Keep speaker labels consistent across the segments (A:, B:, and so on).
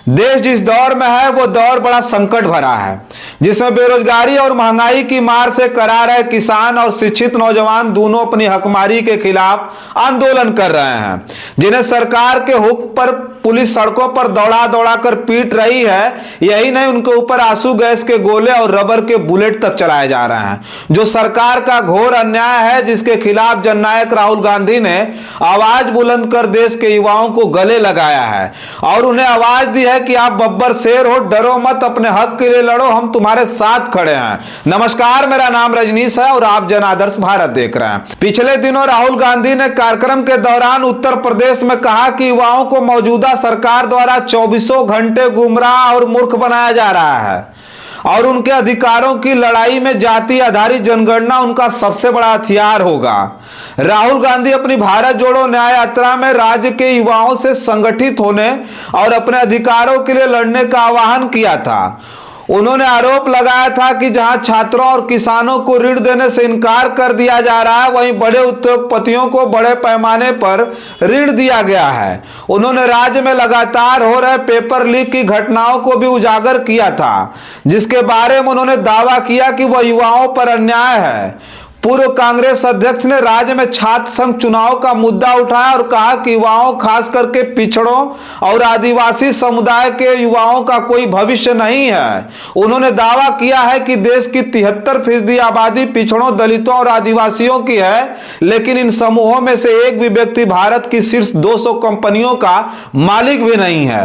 A: देश जिस दौर में है वो दौर बड़ा संकट भरा है, जिसमें बेरोजगारी और महंगाई की मार से कराह रहे किसान और शिक्षित नौजवान दोनों अपनी हकमारी के खिलाफ आंदोलन कर रहे हैं, जिन्हें सरकार के हुक्म पर पुलिस सड़कों पर दौड़ा दौड़ा कर पीट रही है। यही नहीं, उनके ऊपर आंसू गैस के गोले और रबर के बुलेट तक चलाए जा रहे हैं, जो सरकार का घोर अन्याय है, जिसके खिलाफ जननायक राहुल गांधी ने आवाज बुलंद कर देश के युवाओं को गले लगाया है और उन्हें आवाज दी है कि आप बब्बर शेर हो, डरो मत, अपने हक के लिए लड़ो, हम तुम्हारे साथ खड़े हैं। नमस्कार, मेरा नाम रजनीश है और आप जन आदर्श भारत देख रहे हैं। पिछले दिनों राहुल गांधी ने कार्यक्रम के दौरान उत्तर प्रदेश में कहा कि युवाओं को मौजूदा सरकार द्वारा 24 घंटे गुमराह और मूर्ख बनाया जा रहा है और उनके अधिकारों की लड़ाई में जाति आधारित जनगणना उनका सबसे बड़ा हथियार होगा। राहुल गांधी अपनी भारत जोड़ो न्याय यात्रा में राज्य के युवाओं से संगठित होने और अपने अधिकारों के लिए लड़ने का आह्वान किया था। उन्होंने आरोप लगाया था कि जहां छात्रों और किसानों को ऋण देने से इनकार कर दिया जा रहा है, वहीं बड़े उद्योगपतियों को बड़े पैमाने पर ऋण दिया गया है। उन्होंने राज्य में लगातार हो रहे पेपर लीक की घटनाओं को भी उजागर किया था, जिसके बारे में उन्होंने दावा किया कि वह युवाओं पर अन्याय है। पूर्व कांग्रेस अध्यक्ष ने राज्य में छात्र संघ चुनाव का मुद्दा उठाया और कहा कि युवाओं, खास करके पिछड़ों और आदिवासी समुदाय के युवाओं का कोई भविष्य नहीं है। उन्होंने दावा किया है कि देश की 73% आबादी पिछड़ों, दलितों और आदिवासियों की है, लेकिन इन समूहों में से एक भी व्यक्ति भारत की शीर्ष 200 कंपनियों का मालिक भी नहीं है।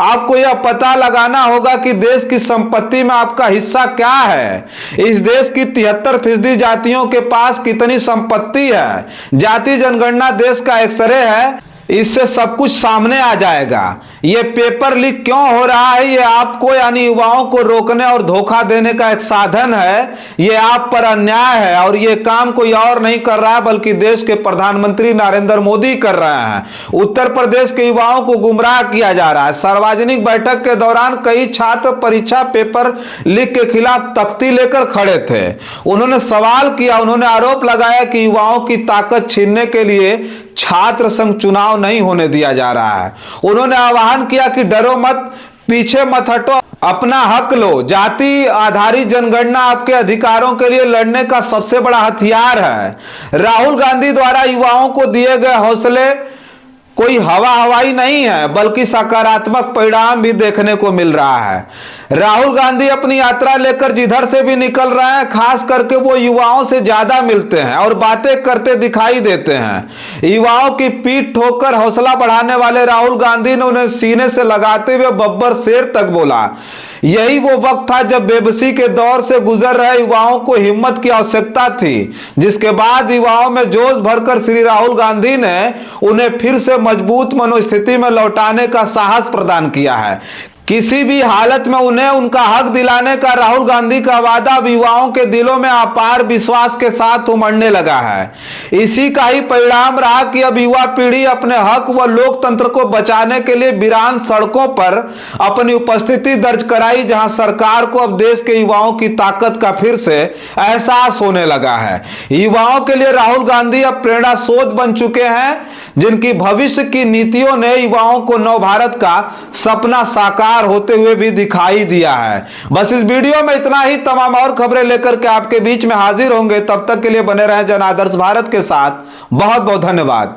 A: आपको यह पता लगाना होगा कि देश की संपत्ति में आपका हिस्सा क्या है। इस देश की 73% जातियों के पास कितनी संपत्ति है। जाति जनगणना देश का एक्सरे है, इससे सब कुछ सामने आ जाएगा। यह पेपर लीक क्यों हो रहा है, यह आपको यानी युवाओं को रोकने और धोखा देने का एक साधन है। यह आप पर अन्याय है और यह काम कोई और नहीं कर रहा है, बल्कि देश के प्रधानमंत्री नरेंद्र मोदी कर रहे हैं। उत्तर प्रदेश के युवाओं को गुमराह किया जा रहा है। सार्वजनिक बैठक के दौरान कई छात्र परीक्षा पेपर लीक के खिलाफ तख्ती लेकर खड़े थे। उन्होंने सवाल किया, उन्होंने आरोप लगाया कि युवाओं की ताकत छीनने के लिए छात्र संघ चुनाव नहीं होने दिया जा रहा है। उन्होंने आह्वान किया कि डरो मत, पीछे मत हटो, अपना हक लो। जाति आधारित जनगणना आपके अधिकारों के लिए लड़ने का सबसे बड़ा हथियार है। राहुल गांधी द्वारा युवाओं को दिए गए हौसले कोई हवा हवाई नहीं है, बल्कि सकारात्मक परिणाम भी देखने को मिल रहा है। राहुल गांधी अपनी यात्रा लेकर जिधर से भी निकल रहे हैं, खास करके वो युवाओं से ज्यादा मिलते हैं और बातें करते दिखाई देते हैं। युवाओं की पीठ ठोककर हौसला बढ़ाने वाले राहुल गांधी ने उन्हें सीने से लगाते हुए बब्बर शेर तक बोला। यही वो वक्त था जब बेबसी के दौर से गुजर रहे युवाओं को हिम्मत की आवश्यकता थी, जिसके बाद युवाओं में जोश भरकर श्री राहुल गांधी ने उन्हें फिर से मजबूत मनोस्थिति में लौटाने का साहस प्रदान किया है। किसी भी हालत में उन्हें उनका हक दिलाने का राहुल गांधी का वादा युवाओं के दिलों में अपार विश्वास के साथ उमड़ने लगा है। इसी का ही परिणाम रहा कि अब युवा पीढ़ी अपने हक व लोकतंत्र को बचाने के लिए वीरान सड़कों पर अपनी उपस्थिति दर्ज कराई, जहां सरकार को अब देश के युवाओं की ताकत का फिर से एहसास होने लगा है। युवाओं के लिए राहुल गांधी अब प्रेरणा स्रोत बन चुके हैं, जिनकी भविष्य की नीतियों ने युवाओं को नव भारत का सपना साकार होते हुए भी दिखाई दिया है। बस इस वीडियो में इतना ही। तमाम और खबरें लेकर के आपके बीच में हाजिर होंगे। तब तक के लिए बने रहें जन आदर्श भारत के साथ। बहुत बहुत धन्यवाद।